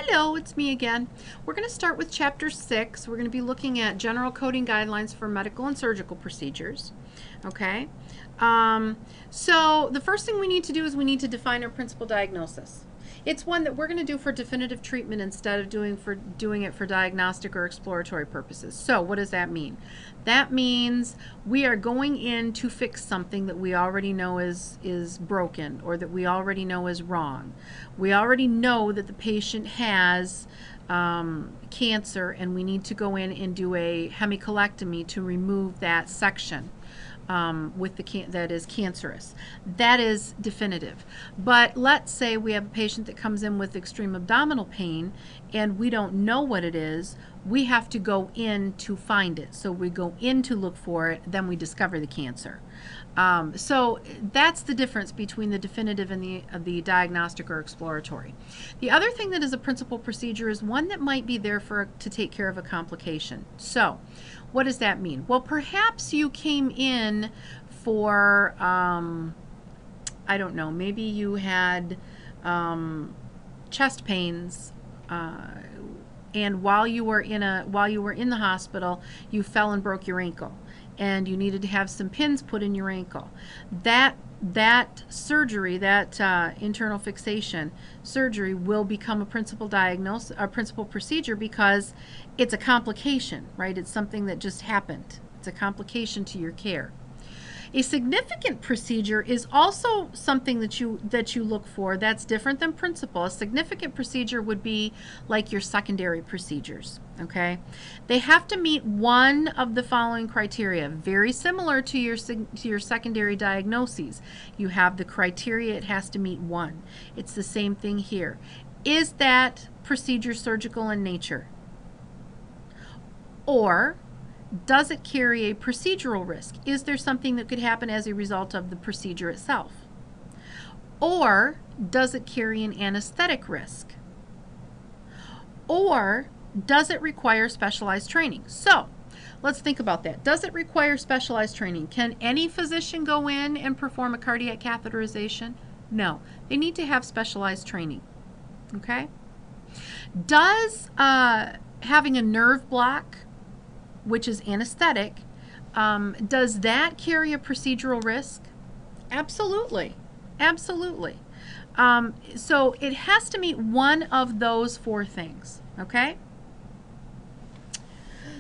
Hello, it's me again. We're going to start with Chapter 6. We're going to be looking at general coding guidelines for medical and surgical procedures. Okay? So the first thing we need to do is we need to define our principal diagnosis. It's one that we're going to do for definitive treatment instead of doing it for diagnostic or exploratory purposes. So what does that mean? That means we are going in to fix something that we already know is broken or that we already know is wrong. We already know that the patient has cancer and we need to go in and do a hemicolectomy to remove that section. That is cancerous. That is definitive. But let's say we have a patient that comes in with extreme abdominal pain and we don't know what it is. We have to go in to find it. So we go in to look for it, then we discover the cancer. So that's the difference between the definitive and the diagnostic or exploratory. The other thing that is a principal procedure is one that might be there to take care of a complication. So what does that mean? Well, perhaps you came in for, I don't know, maybe you had chest pains, and while you were in the hospital, you fell and broke your ankle, and you needed to have some pins put in your ankle. That surgery, that internal fixation surgery, will become a principal procedure because it's a complication, right? It's something that just happened. It's a complication to your care. A significant procedure is also something that you look for that's different than principal. A significant procedure would be like your secondary procedures, okay? They have to meet one of the following criteria, very similar to your secondary diagnoses. You have the criteria, it has to meet one. It's the same thing here. Is that procedure surgical in nature? Or does it carry a procedural risk? Is there something that could happen as a result of the procedure itself? Or does it carry an anesthetic risk? Or does it require specialized training? So let's think about that. Does it require specialized training? Can any physician go in and perform a cardiac catheterization? No. They need to have specialized training. Okay? Does having a nerve block, which is anesthetic, does that carry a procedural risk? Absolutely. Absolutely. So it has to meet one of those four things, okay?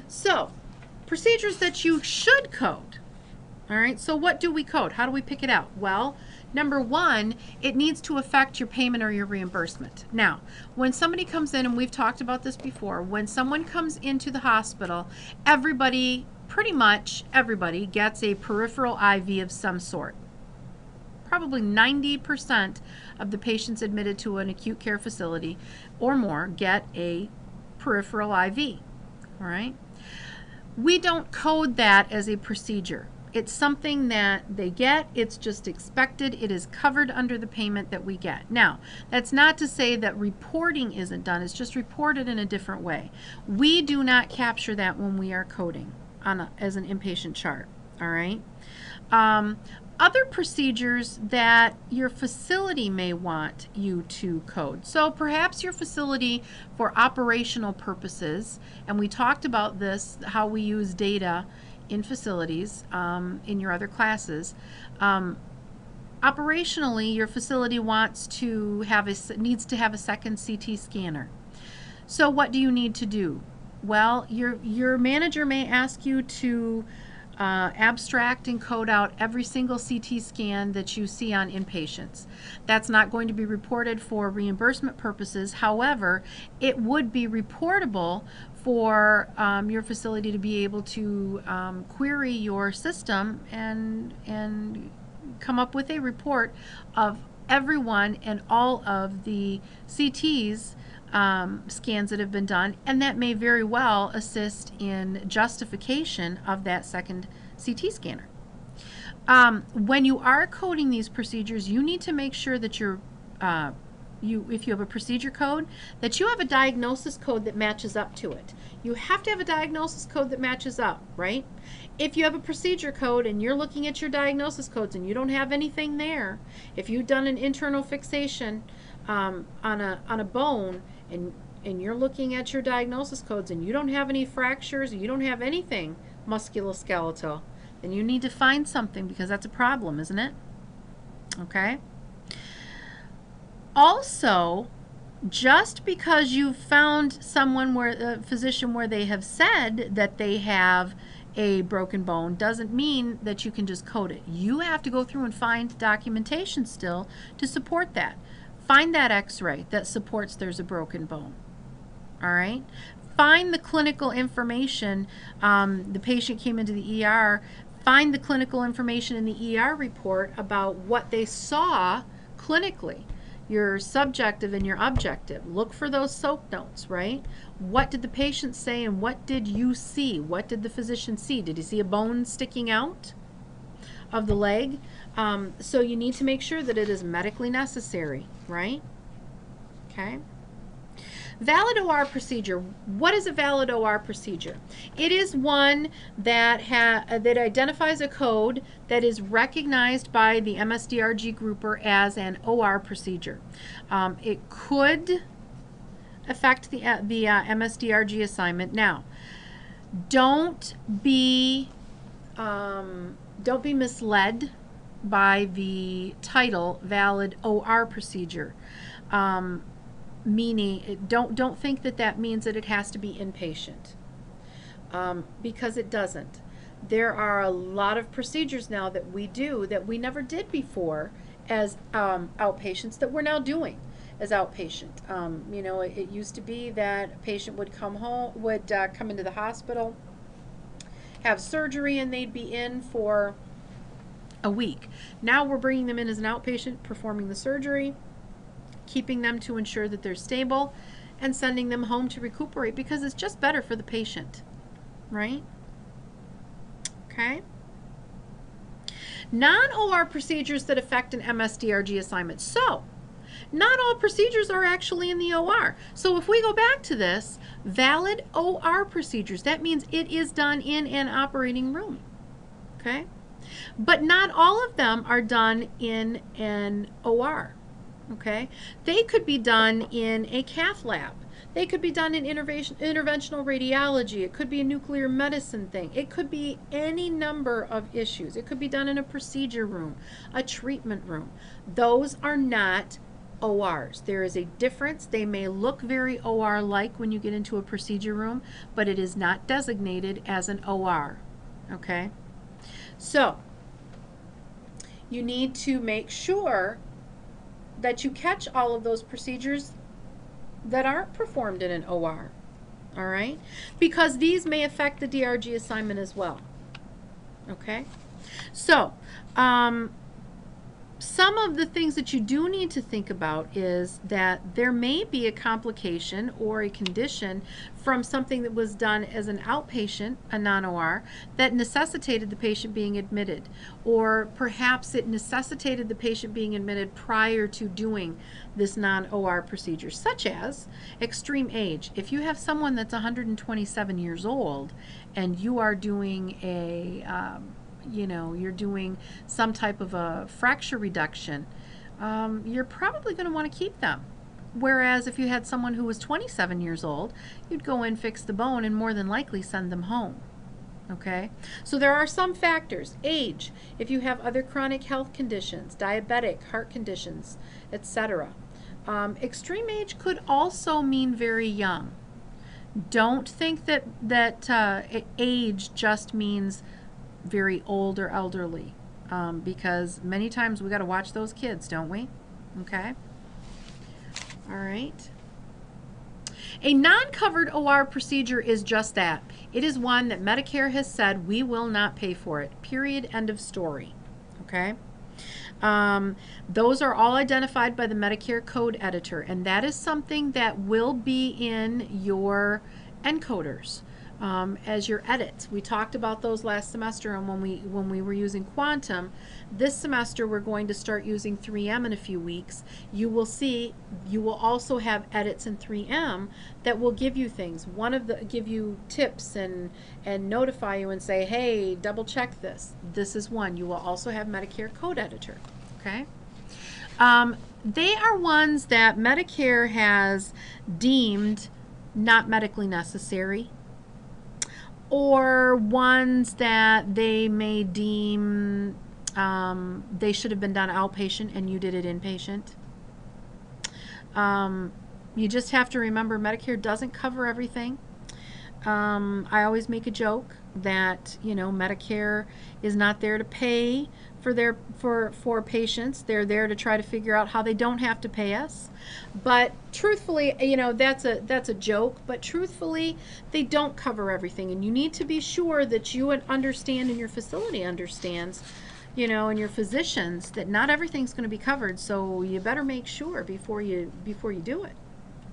So, procedures that you should code. All right, so what do we code? How do we pick it out? Well, number one, it needs to affect your payment or your reimbursement. Now, when somebody comes in, and we've talked about this before, when someone comes into the hospital, everybody, pretty much everybody, gets a peripheral IV of some sort. Probably 90% of the patients admitted to an acute care facility or more get a peripheral IV, all right? We don't code that as a procedure. It's something that they get. It's just expected. It is covered under the payment that we get. Now, that's not to say that reporting isn't done. It's just reported in a different way. We do not capture that when we are coding as an inpatient chart. All right. Other procedures that your facility may want you to code. So perhaps your facility, for operational purposes, and we talked about this, how we use data in facilities in your other classes. Operationally, your facility needs to have a second CT scanner. So what do you need to do? Well, your manager may ask you to abstract and code out every single CT scan that you see on inpatients. That's not going to be reported for reimbursement purposes. However, it would be reportable for your facility to be able to query your system and come up with a report of everyone and all of the CTs scans that have been done, and that may very well assist in justification of that second CT scanner. When you are coding these procedures, you need to make sure that if you have a procedure code, that you have a diagnosis code that matches up to it. You have to have a diagnosis code that matches up, right? If you have a procedure code and you're looking at your diagnosis codes and you don't have anything there, if you've done an internal fixation on a bone and and you're looking at your diagnosis codes and you don't have any fractures, you don't have anything musculoskeletal, then you need to find something, because that's a problem, isn't it? Okay. Also, just because you've found someone where a physician where they have said that they have a broken bone doesn't mean that you can just code it. You have to go through and find documentation still to support that. Find that x-ray that supports there's a broken bone. All right? Find the clinical information. The patient came into the ER. Find the clinical information in the ER report about what they saw clinically. Your subjective and your objective. Look for those SOAP notes, right? What did the patient say and what did you see? What did the physician see? Did he see a bone sticking out of the leg? So you need to make sure that it is medically necessary, right? Okay. Valid OR procedure. What is a valid OR procedure? It is one that that identifies a code that is recognized by the MSDRG grouper as an OR procedure. It could affect the MSDRG assignment. Now, don't be misled by the title valid OR procedure. Meaning, don't think that that means that it has to be inpatient, because it doesn't. There are a lot of procedures now that we do that we never did before as outpatients that we're now doing as outpatient. You know, it used to be that a patient would come home, come into the hospital, have surgery, and they'd be in for a week. Now we're bringing them in as an outpatient, performing the surgery, keeping them to ensure that they're stable, and sending them home to recuperate, because it's just better for the patient, right? Okay. Non-OR procedures that affect an MSDRG assignment. So, not all procedures are actually in the OR. So if we go back to this, valid OR procedures, that means it is done in an operating room, okay? But not all of them are done in an OR. Okay, they could be done in a cath lab. They could be done in interventional radiology. It could be a nuclear medicine thing. It could be any number of issues. It could be done in a procedure room, a treatment room. Those are not ORs. There is a difference. They may look very OR-like when you get into a procedure room, but it is not designated as an OR. Okay, so you need to make sure that you catch all of those procedures that aren't performed in an OR, all right? Because these may affect the DRG assignment as well, okay? So, some of the things that you do need to think about is that there may be a complication or a condition from something that was done as an outpatient, a non-OR, that necessitated the patient being admitted, or perhaps it necessitated the patient being admitted prior to doing this non-OR procedure, such as extreme age. If you have someone that's 127 years old and you are doing a you're doing some type of a fracture reduction, you're probably going to want to keep them. Whereas if you had someone who was 27 years old, you'd go in, fix the bone, and more than likely send them home. Okay? So there are some factors. Age, if you have other chronic health conditions, diabetic, heart conditions, etc. Extreme age could also mean very young. Don't think that age just means very old or elderly, because many times we got to watch those kids, don't we? Okay. All right. A non-covered OR procedure is just that. It is one that Medicare has said we will not pay for it. Period. End of story. Okay. Those are all identified by the Medicare code editor, and that is something that will be in your encoders. As your edits. We talked about those last semester, and when we were using quantum. This semester we're going to start using 3M in a few weeks. You will see you will also have edits in 3M that will give you things. Give you tips and notify you and say, hey, double check this. This is one. You will also have Medicare code editor. Okay. they are ones that Medicare has deemed not medically necessary, or ones that they may deem they should have been done outpatient and you did it inpatient. You just have to remember Medicare doesn't cover everything. I always make a joke that, you know, Medicare is not there to pay for patients. They're there to try to figure out how they don't have to pay us. But truthfully, you know, that's a joke, but truthfully, they don't cover everything, and you need to be sure that you understand and your facility understands, you know, and your physicians, that not everything's going to be covered. So you better make sure before you do it.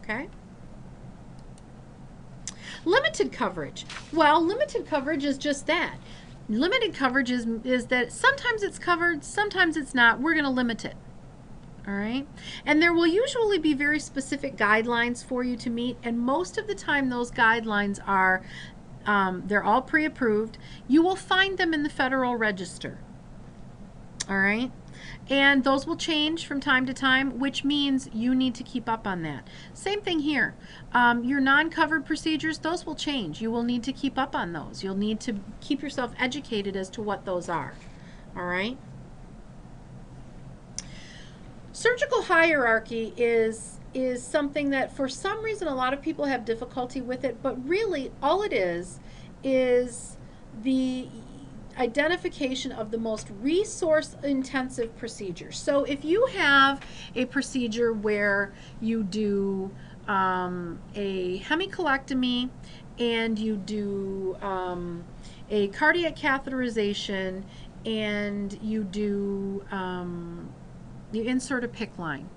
Okay? Limited coverage. Well, limited coverage is just that. Limited coverage is that sometimes it's covered, sometimes it's not. We're going to limit it. All right? And there will usually be very specific guidelines for you to meet, and most of the time those guidelines are, they're all pre-approved. You will find them in the Federal Register. All right? And those will change from time to time, which means you need to keep up on that. Same thing here. Your non-covered procedures, those will change. You will need to keep up on those. You'll need to keep yourself educated as to what those are. All right? Surgical hierarchy is something that for some reason a lot of people have difficulty with it, but really all it is the identification of the most resource-intensive procedure. So if you have a procedure where you do a hemicolectomy and you do a cardiac catheterization and you do you insert a PICC line,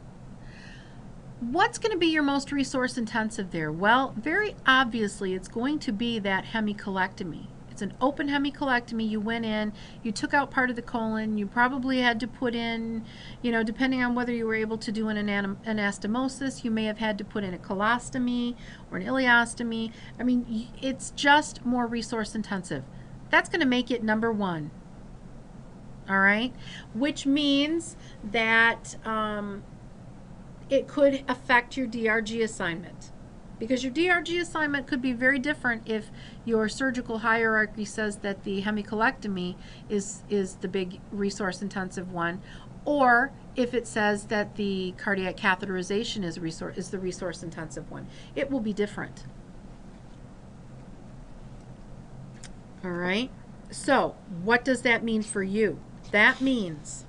what's going to be your most resource intensive there? Well, very obviously it's going to be that hemicolectomy. It's an open hemicolectomy. You went in, you took out part of the colon, you probably had to put in, you know, depending on whether you were able to do an anastomosis, you may have had to put in a colostomy or an ileostomy. I mean, it's just more resource intensive. That's going to make it number one. All right? Which means that it could affect your DRG assignment. Because your DRG assignment could be very different if your surgical hierarchy says that the hemicolectomy is the big resource intensive one, or if it says that the cardiac catheterization is the resource intensive one. It will be different. All right? So, what does that mean for you? That means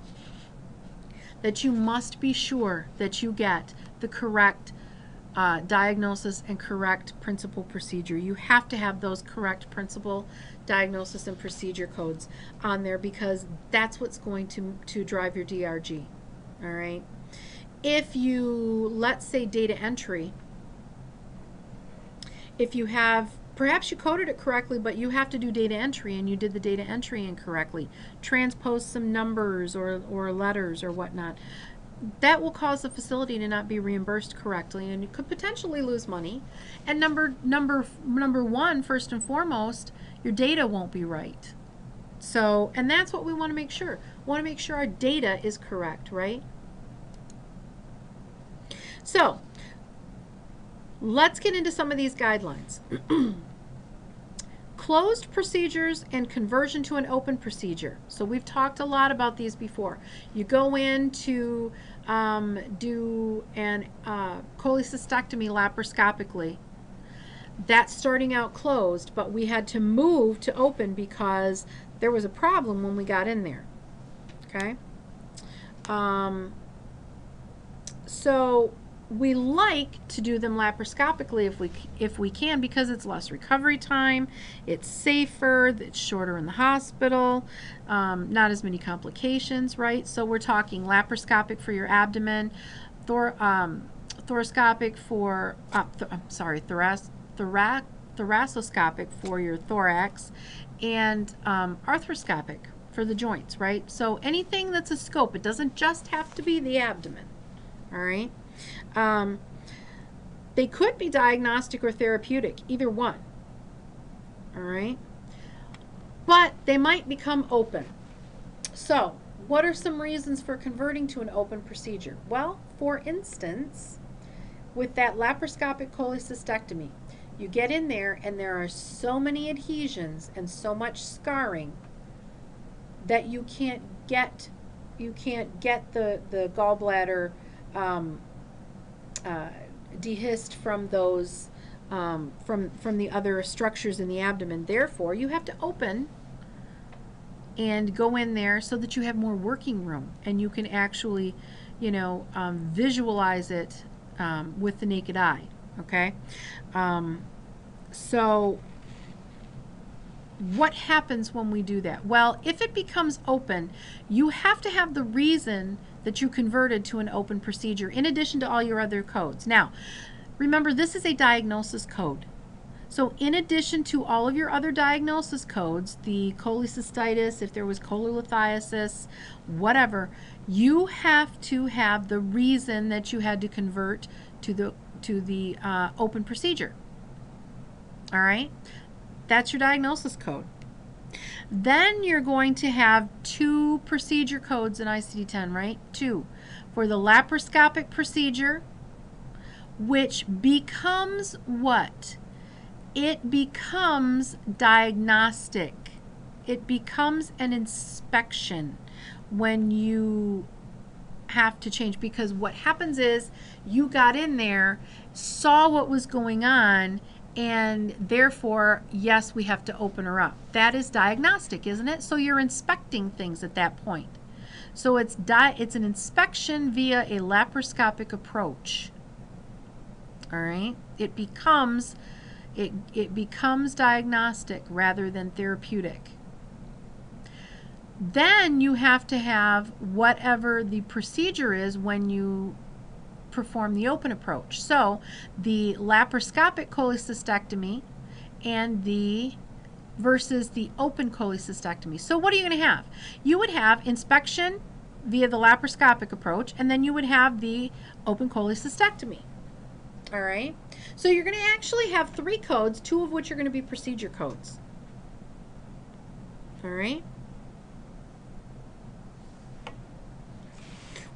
that you must be sure that you get the correct diagnosis and correct principal procedure. You have to have those correct principal diagnosis and procedure codes on there, because that's what's going to drive your DRG. All right? If you, let's say, data entry, if you have, perhaps you coded it correctly, but you have to do data entry and you did the data entry incorrectly, transpose some numbers or letters or whatnot, that will cause the facility to not be reimbursed correctly, and you could potentially lose money. And number one, first and foremost, your data won't be right. So, and that's what we want to make sure. We want to make sure our data is correct, right? So, let's get into some of these guidelines. Closed procedures and conversion to an open procedure. So we've talked a lot about these before. You go in to do an cholecystectomy laparoscopically. That's starting out closed, but we had to move to open because there was a problem when we got in there. Okay? So we like to do them laparoscopically if we can, because it's less recovery time, it's safer, it's shorter in the hospital, not as many complications, right? So we're talking laparoscopic for your abdomen, thoracoscopic for thoracoscopic for your thorax, and arthroscopic for the joints, right? So anything that's a scope, it doesn't just have to be the abdomen. All right? They could be diagnostic or therapeutic, either one. All right? But they might become open. So, what are some reasons for converting to an open procedure? Well, for instance, with that laparoscopic cholecystectomy, you get in there and there are so many adhesions and so much scarring that you can't get the gallbladder dehisced from those from the other structures in the abdomen. Therefore, you have to open and go in there so that you have more working room and you can actually, visualize it with the naked eye. Okay, so what happens when we do that? Well, if it becomes open, you have to have the reason that you converted to an open procedure in addition to all your other codes. Now, remember, this is a diagnosis code. So in addition to all of your other diagnosis codes, the cholecystitis, if there was cholelithiasis, whatever, you have to have the reason that you had to convert to the open procedure. All right? That's your diagnosis code. Then you're going to have 2 procedure codes in ICD-10, right? 2. For the laparoscopic procedure, which becomes what? It becomes diagnostic. It becomes an inspection when you have to change, because what happens is you got in there, saw what was going on, and therefore, yes, we have to open her up. That is diagnostic, isn't it? So you're inspecting things at that point. So it's an inspection via a laparoscopic approach. All right? It becomes diagnostic rather than therapeutic. Then you have to have whatever the procedure is when you perform the open approach. So the laparoscopic cholecystectomy and versus the open cholecystectomy. So what are you going to have? You would have inspection via the laparoscopic approach, and then you would have the open cholecystectomy. All right? So you're going to actually have 3 codes, 2 of which are going to be procedure codes. All right?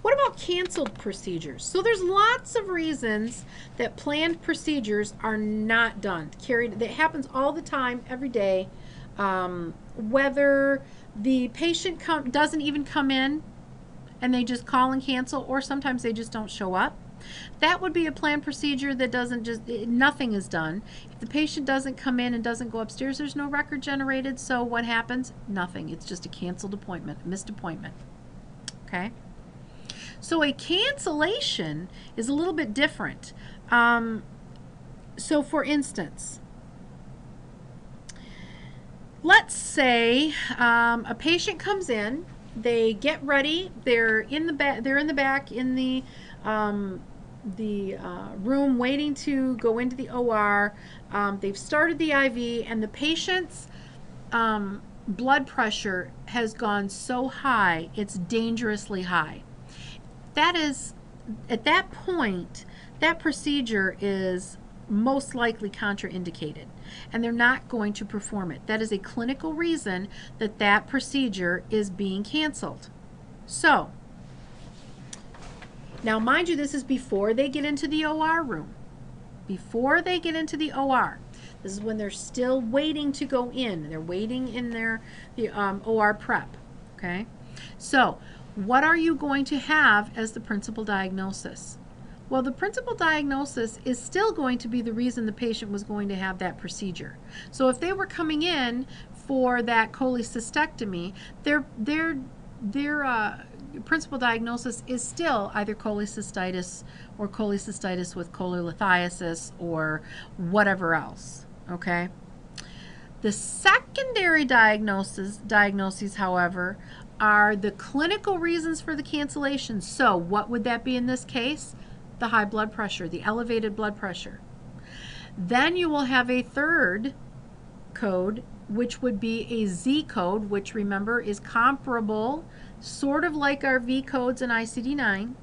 What about canceled procedures? So there's lots of reasons that planned procedures are not done. That happens all the time, every day. Whether the patient doesn't even come in and they just call and cancel, or sometimes they just don't show up. That would be a planned procedure that nothing is done. If the patient doesn't come in and doesn't go upstairs, there's no record generated. So what happens? Nothing. It's just a canceled appointment, a missed appointment. Okay? So a cancellation is a little bit different. So for instance, let's say a patient comes in, they get ready, they're in the back in the room waiting to go into the OR. They've started the IV, and the patient's blood pressure has gone so high, it's dangerously high. That is, at that point, that procedure is most likely contraindicated, and they're not going to perform it. That is a clinical reason that that procedure is being canceled. So, now mind you, this is before they get into the OR room. Before they get into the OR. This is when they're still waiting to go in. They're waiting in the OR prep. Okay? So, what are you going to have as the principal diagnosis? Well, the principal diagnosis is still going to be the reason the patient was going to have that procedure. So if they were coming in for that cholecystectomy, their principal diagnosis is still either cholecystitis or cholecystitis with cholelithiasis or whatever else. Okay? The secondary diagnoses, however, are the clinical reasons for the cancellation. So what would that be in this case? The high blood pressure, the elevated blood pressure. Then you will have a third code, which would be a Z code, which remember is comparable, sort of like our V codes in ICD-9.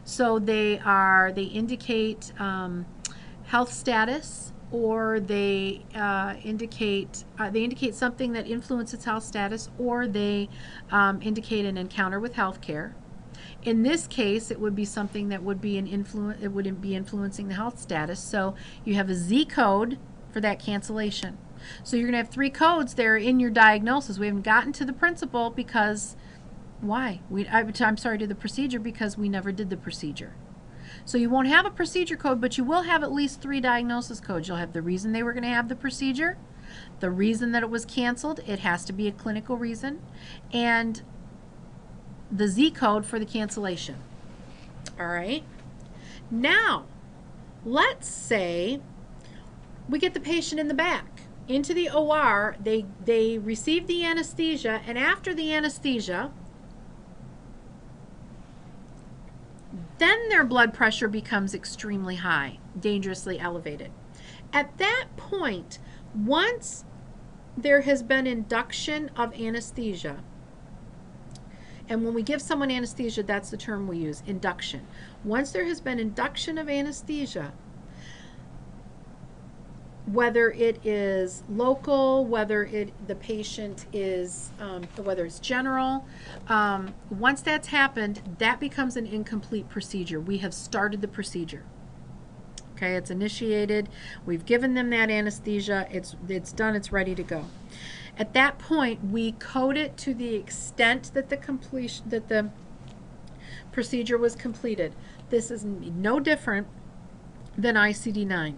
So they indicate health status, or they indicate something that influences health status, or they indicate an encounter with health care. In this case, it would be something that would be it wouldn't be influencing the health status. So you have a Z code for that cancellation. So you're going to have 3 codes there in your diagnosis. We haven't gotten to the principle because why? I'm sorry, to the procedure, because we never did the procedure. So you won't have a procedure code, but you will have at least 3 diagnosis codes. You'll have the reason they were going to have the procedure, the reason that it was canceled, it has to be a clinical reason, and the Z code for the cancellation. All right. Now, let's say we get the patient in the back into the OR. They receive the anesthesia, and after the anesthesia, then their blood pressure becomes extremely high, dangerously elevated. At that point, once there has been induction of anesthesia, and when we give someone anesthesia, that's the term we use, induction. Once there has been induction of anesthesia, whether it is local, whether the patient is, whether it's general, once that's happened, that becomes an incomplete procedure. We have started the procedure. Okay, it's initiated. We've given them that anesthesia. It's done. It's ready to go. At that point, we code it to the extent that the procedure was completed. This is no different than ICD-9.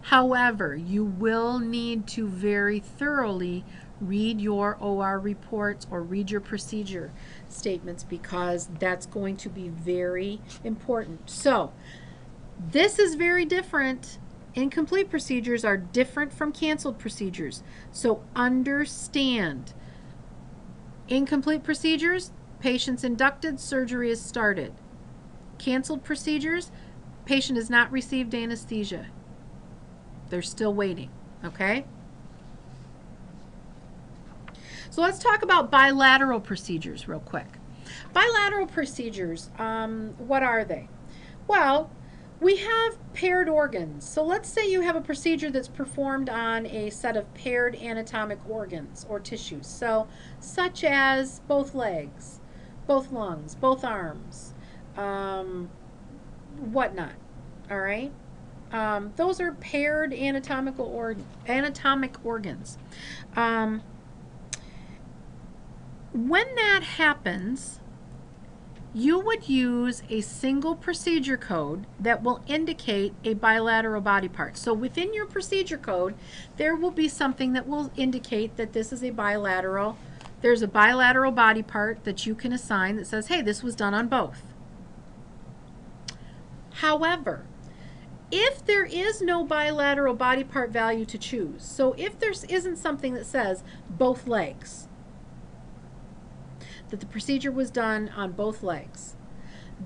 However, you will need to very thoroughly read your OR reports or read your procedure statements, because that's going to be very important. So, this is very different. Incomplete procedures are different from canceled procedures. So understand, incomplete procedures, patient's inducted, surgery is started. Canceled procedures, patient has not received anesthesia. They're still waiting, okay? So let's talk about bilateral procedures real quick. Bilateral procedures, what are they? Well, we have paired organs. So let's say you have a procedure that's performed on a set of paired anatomic organs or tissues. So, such as both legs, both lungs, both arms, whatnot. All right? Those are paired anatomic organs. When that happens, you would use a single procedure code that will indicate a bilateral body part. So within your procedure code, there will be something that will indicate that this is a bilateral. There's a bilateral body part that you can assign that says, hey, this was done on both. However, if there is no bilateral body part value to choose, so if there isn't something that says both legs, that the procedure was done on both legs,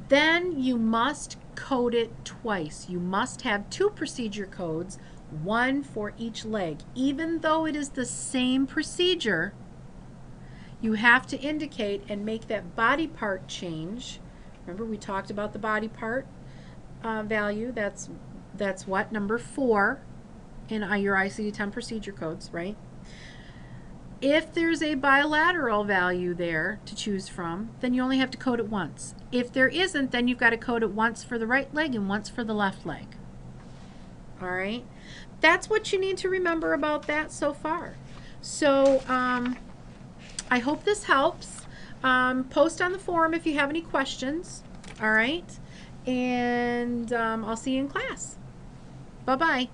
then you must code it twice. You must have 2 procedure codes, one for each leg. Even though it is the same procedure, you have to indicate and make that body part change. Remember, we talked about the body part value. That's what? Number 4 in your ICD-10 procedure codes, right? If there's a bilateral value there to choose from, then you only have to code it once. If there isn't, then you've got to code it once for the right leg and once for the left leg. All right? That's what you need to remember about that so far. So I hope this helps. Post on the forum if you have any questions. All right? And I'll see you in class. Bye-bye.